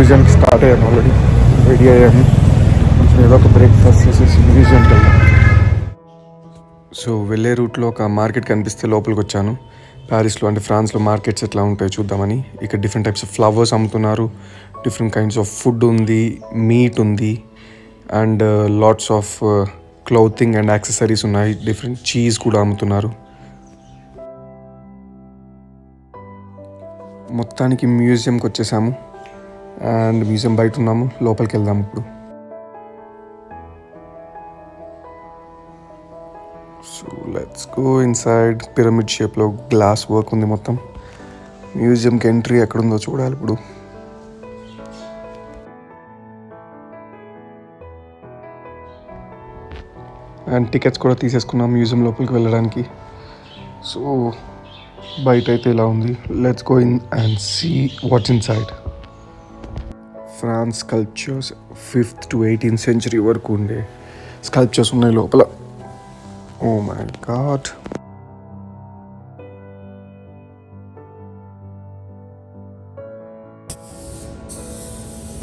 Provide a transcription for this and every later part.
మ్యూజియంకి start అయ్యాను, already ready అయ్యాను. కొంచెం ఏదో ఒక బ్రేక్ఫాస్ట్ చేసేసి మ్యూజియంకి వెళ్ళాను. సో వెళ్ళే రూట్లో ఒక మార్కెట్ కనిపిస్తే లోపలికి వచ్చాను. ప్యారిస్లో అంటే ఫ్రాన్స్లో మార్కెట్స్ ఎట్లా ఉంటాయో చూద్దామని. ఇక్కడ డిఫరెంట్ టైప్స్ ఆఫ్ ఫ్లవర్స్ అమ్ముతున్నారు, డిఫరెంట్ కైండ్స్ ఆఫ్ ఫుడ్ ఉంది, మీట్ ఉంది, and lots of clothing and accessories ఉన్నాయి. డిఫరెంట్ చీజ్ కూడా అమ్ముతున్నారు. మొత్తానికి మ్యూజియంకి వచ్చేసాము అండ్ మ్యూజియం బయట ఉన్నాము. లోపలికి వెళ్దాము ఇప్పుడు. So let's go inside. Pyramid షేప్లో గ్లాస్ వర్క్ ఉంది మొత్తం. మ్యూజియంకి ఎంట్రీ ఎక్కడుందో చూడాలి ఇప్పుడు. అండ్ టికెట్స్ కూడా తీసేసుకున్నాం మ్యూజియం లోపలికి వెళ్ళడానికి. సో బయట అయితే ఇలా ఉంది. Let's go in and see what's inside. France sculptures 5th to 18th century వరకు ఉండే స్కల్ప్చర్స్ ఉన్నాయి లోపల. Oh my God.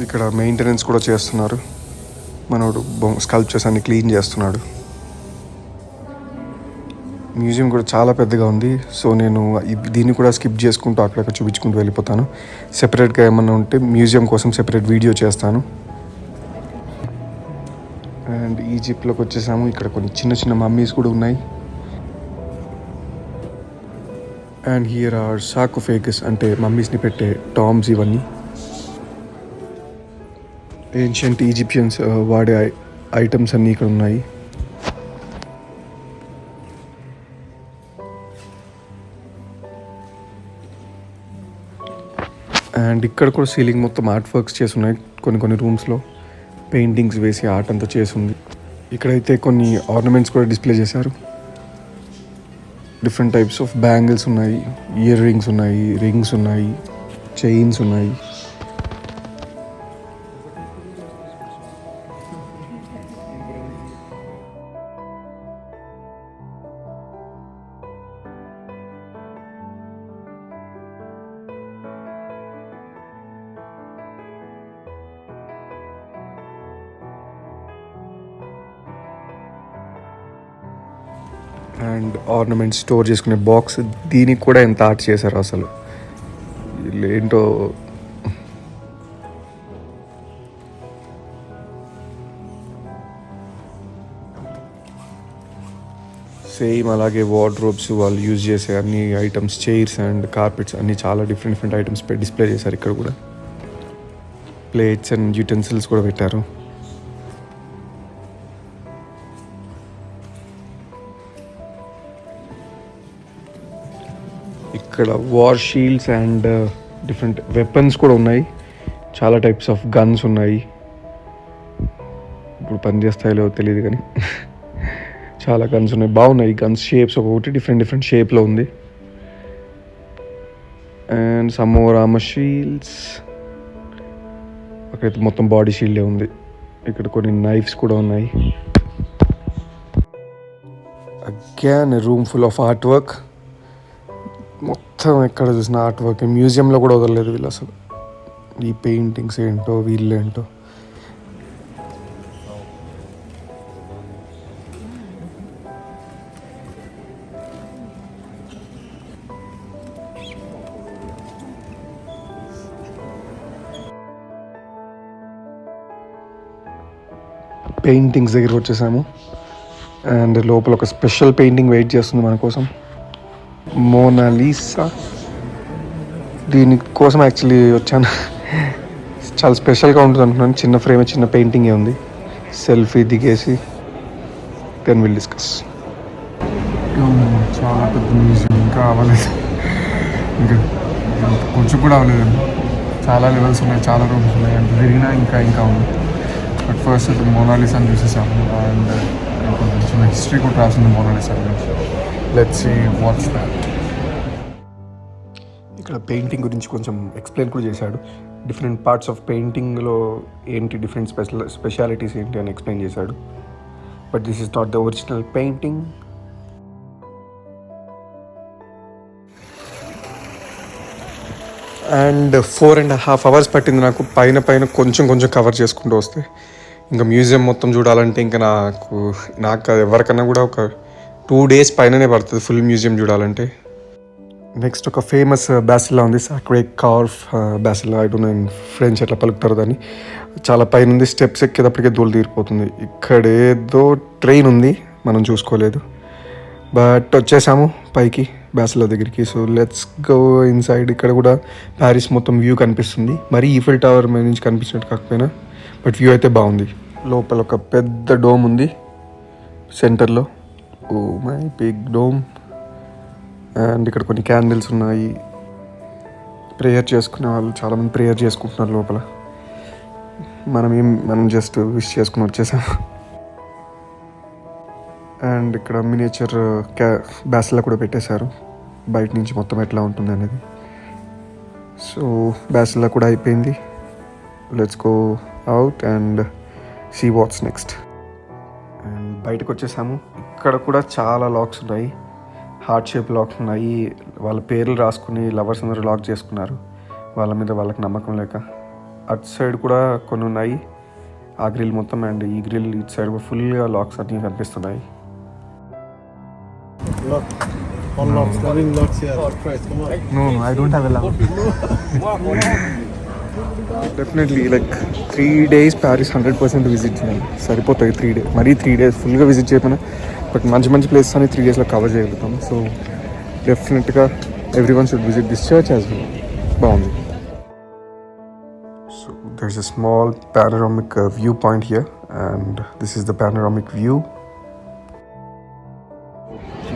ఇక్కడ మెయింటెనెన్స్ కూడా చేస్తున్నారు. మనోడు స్కల్ప్చర్స్ అన్ని క్లీన్ చేస్తున్నాడు. మ్యూజియం కూడా చాలా పెద్దగా ఉంది. సో నేను దీన్ని కూడా స్కిప్ చేసుకుంటూ అక్కడక్కడ చూపించుకుంటూ వెళ్ళిపోతాను. సెపరేట్గా ఏమన్నా ఉంటే మ్యూజియం కోసం సెపరేట్ వీడియో చేస్తాను. అండ్ ఈజిప్ట్లోకి వచ్చేసాము. ఇక్కడ కొన్ని చిన్న చిన్న మమ్మీస్ కూడా ఉన్నాయి. అండ్ హియర్ ఆర్ సార్కోఫేగస్ అంటే మమ్మీస్ని పెట్టే టామ్స్. ఇవన్నీ ఏన్షియంట్ ఈజిప్షియన్స్ వాడే ఐటమ్స్ అన్నీ ఇక్కడ ఉన్నాయి. అండ్ ఇక్కడ కూడా సీలింగ్ మొత్తం ఆర్ట్ వర్క్స్ చేసి ఉన్నాయి. కొన్ని రూమ్స్లో పెయింటింగ్స్ వేసి ఆర్ట్ అంతా చేసి ఉంది. ఇక్కడైతే కొన్ని ఆర్నమెంట్స్ కూడా డిస్ప్లే చేశారు. డిఫరెంట్ టైప్స్ ఆఫ్ బ్యాంగిల్స్ ఉన్నాయి, ఇయర్ రింగ్స్ ఉన్నాయి, రింగ్స్ ఉన్నాయి, చైన్స్ ఉన్నాయి. అండ్ ఆర్నమెంట్ స్టోర్ చేసుకునే బాక్స్. దీనికి కూడా ఎంత ఆర్ట్ చేశారు అసలు, ఏంటో. సేమ్ అలాగే వార్డ్రోబ్స్ వాళ్ళు యూజ్ చేసే అన్ని ఐటమ్స్, చైర్స్ అండ్ కార్పెట్స్ అన్నీ చాలా డిఫరెంట్ ఐటమ్స్ డిస్ప్లే చేశారు. ఇక్కడ కూడా ప్లేట్స్ అండ్ యూటెన్సిల్స్ కూడా పెట్టారు. ఇక్కడ war shields and different weapons కూడా ఉన్నాయి. చాలా టైప్స్ ఆఫ్ గన్స్ ఉన్నాయి. ఇప్పుడు పనిచేస్తాయో తెలియదు కానీ చాలా గన్స్ ఉన్నాయి. బాగున్నాయి గన్స్. షేప్స్ ఒక్కొక్కటి డిఫరెంట్ షేప్లో ఉంది. And some more armour shields. అక్కడైతే మొత్తం బాడీ షీల్డే ఉంది. ఇక్కడ కొన్ని నైఫ్స్ కూడా ఉన్నాయి. Again room full of art work. మొత్తం ఎక్కడ చూసిన ఆర్ట్ వర్క్. మ్యూజియంలో కూడా వదలలేదు వీళ్ళు అసలు. ఈ పెయింటింగ్స్ ఏంటో, వీళ్ళు ఏంటో. పెయింటింగ్స్ దగ్గర వచ్చేసాము. అండ్ లోపల ఒక స్పెషల్ పెయింటింగ్ వెయిట్ చేస్తుంది మన కోసం, మోనాలిసా. దీనికోసం యాక్చువల్లీ వచ్చాను. చాలా స్పెషల్గా ఉంటుంది అనుకున్నాను. చిన్న ఫ్రేమ్, చిన్న పెయింటింగే ఉంది. సెల్ఫీ దిగేసి దెన్ విల్ డిస్కస్. చాలా పెద్ద మ్యూజియం. ఇంకా అవ్వలేదు, ఇంకా కొంచెం కూడా అవ్వలేదండి. చాలా లెవెల్స్ ఉన్నాయి, చాలా రూమ్స్ ఉన్నాయి. అంటే తిరిగినా ఇంకా ఉంది. బట్ ఫస్ట్ అయితే మోనాలిసాని చూసేసాము. అండ్ కొంచెం చిన్న హిస్టరీ కూడా రాసింది మోనాలిసా గురించి. Let's see what's that. ఇక్కడ పెయింటింగ్ గురించి కొంచెం ఎక్స్ప్లెయిన్ కూడా చేశాడు. డిఫరెంట్ పార్ట్స్ ఆఫ్ పెయింటింగ్లో ఏంటి డిఫరెంట్ స్పెషాలిటీస్ ఏంటి అని ఎక్స్ప్లెయిన్ చేశాడు. But this is not the original painting. And 4.5 hours పట్టింది నాకు పైన కొంచెం కొంచెం కవర్ చేసుకుంటూ వస్తే. ఇంకా మ్యూజియం మొత్తం చూడాలంటే ఇంకా నాకు ఎవరికన్నా కూడా ఒక 2 days పైననే పడుతుంది ఫుల్ మ్యూజియం చూడాలంటే. నెక్స్ట్ ఒక ఫేమస్ బ్యాసిల్లా ఉంది, Sacre Coeur basilica. I don't know in French ఎట్లా పలుకుతారు దాన్ని. చాలా పైన ఉంది, స్టెప్స్ ఎక్కేటప్పటికే దూలు తీరిపోతుంది. ఇక్కడ ఏదో ట్రైన్ ఉంది, మనం చూసుకోలేదు. బట్ వచ్చేసాము పైకి బ్యాసిల్లా దగ్గరికి. So let's go inside. ఇక్కడ కూడా ప్యారిస్ మొత్తం వ్యూ కనిపిస్తుంది, మరీ ఈఫిల్ టవర్ మీద నుంచి కనిపించినట్టు కాకపోయినా, బట్ వ్యూ అయితే బాగుంది. లోపల ఒక పెద్ద డోమ్ ఉంది సెంటర్లో. Oh my big dome. And ఇక్కడ కొన్ని క్యాండిల్స్ ఉన్నాయి. ప్రేయర్ చేసుకునే వాళ్ళు చాలామంది ప్రేయర్ చేసుకుంటున్నారు లోపల. మనం జస్ట్ విష్ చేసుకుని వచ్చేసాం. అండ్ ఇక్కడ మినియేచర్ బ్యాసిల్లా కూడా పెట్టేశారు, బయట నుంచి మొత్తం ఎట్లా ఉంటుంది అనేది. సో బ్యాసిల్లా కూడా అయిపోయింది. Let's go out and see what's next. And బయటకు వచ్చేసాము. ఇక్కడ కూడా చాలా లాక్స్ ఉన్నాయి, హార్ట్ షేప్ లాక్స్ ఉన్నాయి. వాళ్ళ పేర్లు రాసుకుని లవర్స్ అందరూ లాక్ చేసుకున్నారు, వాళ్ళ మీద వాళ్ళకి నమ్మకం లేక. అటు సైడ్ కూడా కొన్ని ఉన్నాయి, ఆ గ్రిల్ మొత్తం. అండ్ ఈ గ్రిల్ ఇటు సైడ్ కూడా ఫుల్గా లాక్స్ అన్నీ కనిపిస్తున్నాయి. Definitely like 3 days Paris 100% visit చేయాలి, సరిపోతాయి 3 days. మరీ 3 days ఫుల్గా విజిట్ చేయకపోయినా, బట్ మంచి ప్లేసెస్ అని 3 daysలో కవర్ చేయగలుగుతాం. సో డెఫినెట్గా every one should visit this church as well. బాగుంది. So there is a small panoramic view point here, and this is the panoramic view.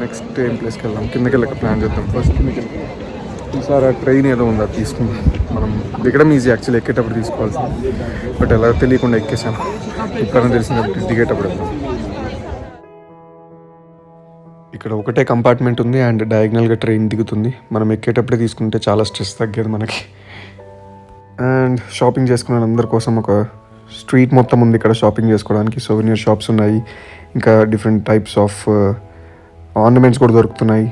Next ఏం ప్లేస్కి వెళ్దాం, కిందకి వెళ్ళక ప్లాన్ చేద్దాం. ఫస్ట్ కిందకి వెళ్దాం. ఈసారి ఆ ట్రైన్ ఏదో ఉందా తీసుకుందాం. మనం దిగడం ఈజీ యాక్చువల్లీ, ఎక్కేటప్పుడు తీసుకోవాల్సింది, బట్ ఎలా తెలియకుండా ఎక్కేసాను. ఇప్పుడు తెలిసింది దిగేటప్పుడు వెళ్దాం. ఇక్కడ ఒకటే కంపార్ట్మెంట్ ఉంది అండ్ డయాగ్నల్గా ట్రైన్ దిగుతుంది. మనం ఎక్కేటప్పుడే తీసుకుంటే చాలా స్ట్రెస్ తగ్గేది మనకి. అండ్ షాపింగ్ చేసుకునే అందరి కోసం ఒక స్ట్రీట్ మొత్తం ఉంది ఇక్కడ షాపింగ్ చేసుకోవడానికి. సోవెనియర్ షాప్స్ ఉన్నాయి, ఇంకా డిఫరెంట్ టైప్స్ ఆఫ్ ఆర్నమెంట్స్ కూడా దొరుకుతున్నాయి.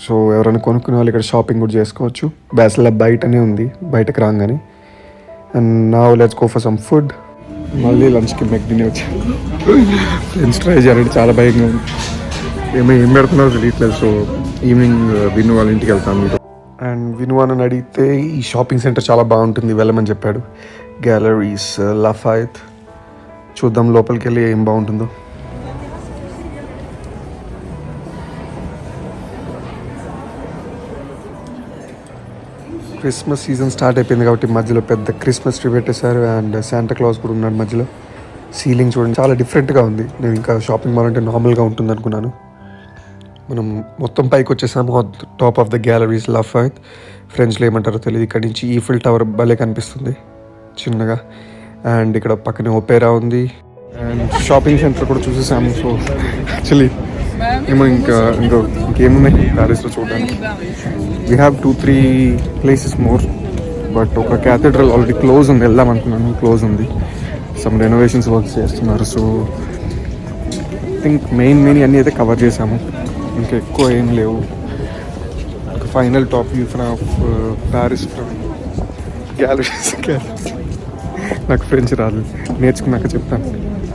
సో ఎవరైనా కొనుక్కునే వాళ్ళు ఇక్కడ షాపింగ్ కూడా చేసుకోవచ్చు. బ్యాసిల్లా బయటనే ఉంది, బయటకు రాగానే. And now let's go for some food. మళ్ళీ లంచ్కి మెక్డినే వచ్చాను. ఫ్రెండ్స్ ట్రై చేయాలంటే చాలా భయంగా ఉంది, ఏం పెడుతున్నారో తెలియట్లేదు. సో ఈవినింగ్ విను వాళ్ళ ఇంటికి వెళ్తాను మీతో. అండ్ విను అని అడిగితే ఈ షాపింగ్ సెంటర్ చాలా బాగుంటుంది, వెళ్ళమని చెప్పాడు. గ్యాలరీస్ లఫాయత్. చూద్దాం లోపలికి వెళ్ళి ఏం బాగుంటుందో. క్రిస్మస్ సీజన్ స్టార్ట్ అయిపోయింది కాబట్టి మధ్యలో పెద్ద క్రిస్మస్ ట్రీ పెట్టేశారు. అండ్ శాంటా క్లాస్ కూడా ఉన్నాడు మధ్యలో. సీలింగ్ చూడండి చాలా డిఫరెంట్గా ఉంది. నేను ఇంకా షాపింగ్ మాల్ అంటే నార్మల్గా ఉంటుంది అనుకున్నాను. మనం మొత్తం పైకి వచ్చేసాము, టాప్ ఆఫ్ ద గ్యాలరీస్ లఫాయత్. ఫ్రెంచ్లో ఏమంటారో తెలియదు. ఇక్కడ నుంచి ఈఫిల్ టవర్ భలే కనిపిస్తుంది చిన్నగా. అండ్ ఇక్కడ పక్కనే ఒపేరా ఉంది. అండ్ షాపింగ్ సెంటర్ కూడా చూసేసాము. సో యాక్చువల్లీ ఏమో ఇంకేమున్నాయి ప్యారిస్లో చూడడానికి. We have 2-3 places more, but ఒక క్యాథెడ్రల్ ఆల్రెడీ క్లోజ్ ఉంది, వెళ్దాం అనుకున్నాను, క్లోజ్ ఉంది. సమ్ రెనోవేషన్స్ వర్క్స్ చేస్తున్నారు. సో ఐ థింక్ మెయిన్ అన్నీ అయితే కవర్ చేసాము, ఇంకా ఎక్కువ ఏం లేవు. ఒక final top view of Paris galleries. నాకు ఫ్రెంచ్ రాదు, నేర్చుకున్నాక చెప్తాను.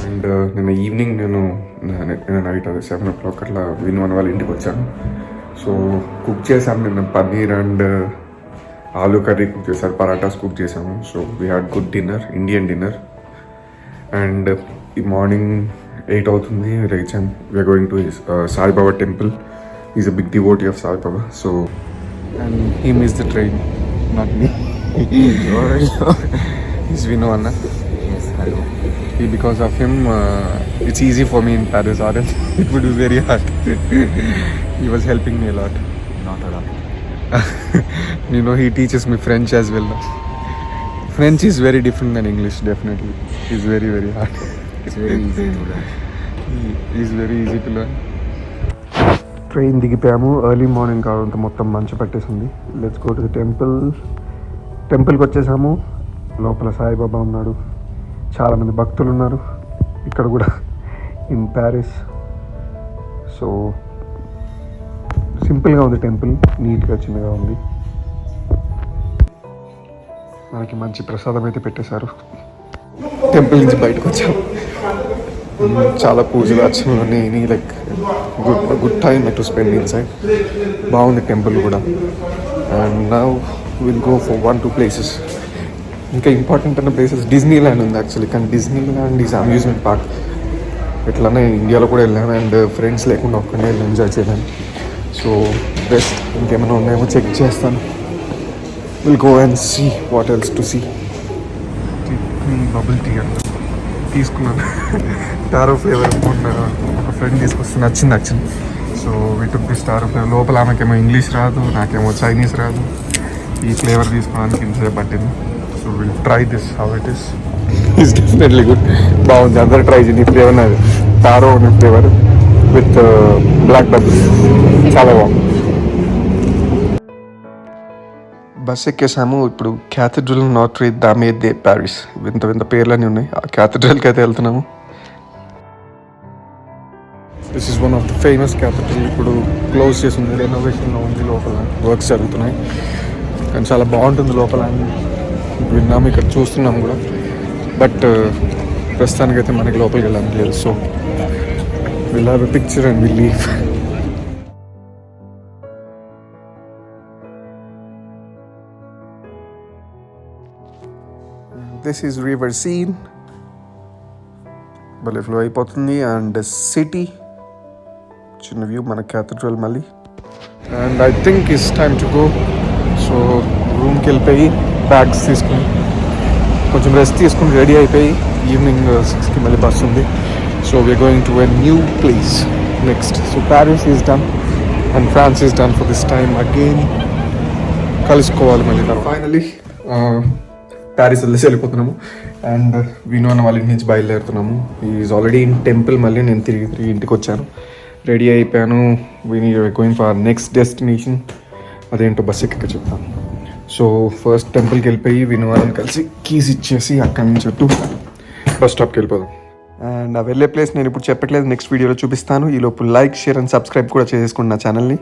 అండ్ నిన్న ఈవినింగ్ నేను నైట్ అదే 7 o'clock అట్లా విను అని వాళ్ళ ఇంటికి వచ్చాను. సో కుక్ చేసాము నిన్న paneer and aloo curry cook చేశారు, పరాటాస్ కుక్ చేసాము. So we had good dinner, Indian dinner. And ఈ మార్నింగ్ 8 అవుతుంది, లేచాం. We are going to Saibaba temple. Is a big devotee of Saibaba. So and he miss the train, not me. Is Vinu అన్న. Because of him, it's easy for me in Paris, or else it would be very hard. He was helping me a lot. Not at all. You know, he teaches me French as well. French is very different than English, definitely. It's very hard. It's very easy to learn. It's very easy to learn. Train దిగిపోయాము. Early morning కావడంతో మొత్తం మంచు పట్టేసింది. Let's go to the టెంపుల్కి వచ్చేసాము. లోపల సాయిబాబా ఉన్నాడు, చాలామంది భక్తులు ఉన్నారు ఇక్కడ కూడా ఇన్ ప్యారిస్. సో సింపుల్గా ఉంది టెంపుల్, నీట్గా చిన్నగా ఉంది. మనకి మంచి ప్రసాదం అయితే పెట్టేశారు. టెంపుల్ నుంచి బయటకు వచ్చాం. చాలా పూజలు అర్చనలు నేను like good time to spend in side. బాగుంది టెంపుల్ కూడా. And now will go for 1-2 places. ఇంకా ఇంపార్టెంట్ అన్న ప్లేసెస్ డిజ్నీ ల్యాండ్ ఉంది యాక్చువల్లీ, కానీ Disney land is amusement park. ఇట్లానే ఇండియాలో కూడా వెళ్ళాను అండ్ ఫ్రెండ్స్ లేకుండా ఒక్కడే ఎంజాయ్ చేయలేను. సో బెస్ట్ ఇంకేమైనా ఉన్నాయేమో చెక్ చేస్తాను. Will go and see what else to see. Bubble tea అంట తీసుకున్నాను. టారో ఫ్లేవర్ ఒక ఫ్రెండ్ తీసుకొస్తే నచ్చింది actually. So we took this taro flavour. లోపల ఆమెకేమో ఇంగ్లీష్ రాదు, నాకేమో చైనీస్ రాదు. ఈ ఫ్లేవర్ తీసుకోవడానికి ఇంతసేపు పట్టింది. So will try this how it is. Is definitely good. బాగుంది, అందరూ ట్రై చేయండి. ఈ ఫ్లేవర్ నాది టారో ఉన్న ఫ్లేవర్ విత్ బ్లాక్ బబుల్. చాలా బాగుంది. బస్ ఎక్కేసాము. ఇప్పుడు cathedral Notre Dame de Paris. వింత వింత పేర్లన్నీ ఉన్నాయి. ఆ క్యాథడ్రల్కి అయితే వెళ్తున్నాము. This is one of the famous cathedral. ఇప్పుడు క్లోజ్ చేసి ఉంది, రెనోవేషన్లో ఉంది. లోపల వర్క్స్ జరుగుతున్నాయి కానీ చాలా బాగుంటుంది లోపల అని విన్నాము, ఇక్కడ చూస్తున్నాము కూడా. బట్ ప్రస్తుతానికైతే మనకి లోపలికి వెళ్ళడానికి లేదు. So will have a picture and will leave. This is river Seine. భలే ఫ్లో అయిపోతుంది. అండ్ సిటీ చిన్న వ్యూ, మన క్యాథడ్రల్ మళ్ళీ. And I think it's time to go. So రూమ్కి వెళ్ళిపోయి బ్యాగ్స్ తీసుకుని కొంచెం రెస్ట్ తీసుకుని రెడీ అయిపోయి ఈవినింగ్ 6కి మళ్ళీ బస్ ఉంది. So we are going to a new place next. So Paris is done and France is done for this time again. కలుసుకోవాలి మళ్ళీ. ఫైనలీ ప్యారిస్ వదిలేసి వెళ్ళిపోతున్నాము. అండ్ విను అన్న వాళ్ళ ఇంటి నుంచి బయలుదేరుతున్నాము. Is already in temple. మళ్ళీ నేను తిరిగి ఇంటికి వచ్చాను, రెడీ అయిపోయాను. We're going for next destination. అదేంటో బస్ ఎక్క చెప్తాను. సో ఫస్ట్ టెంపుల్కి వెళ్ళిపోయి విను వాళ్ళని కలిసి కీస్ ఇచ్చేసి అక్కడి నుంచి బస్ స్టాప్కి వెళ్ళిపోదాం. అండ్ ఆ వెళ్ళే ప్లేస్ నేను ఇప్పుడు చెప్పట్లేదు, నెక్స్ట్ వీడియోలో చూపిస్తాను. ఈ లోపు లైక్, షేర్ అండ్ సబ్స్క్రైబ్ కూడా చేసేసుకోండి నా ఛానల్ని.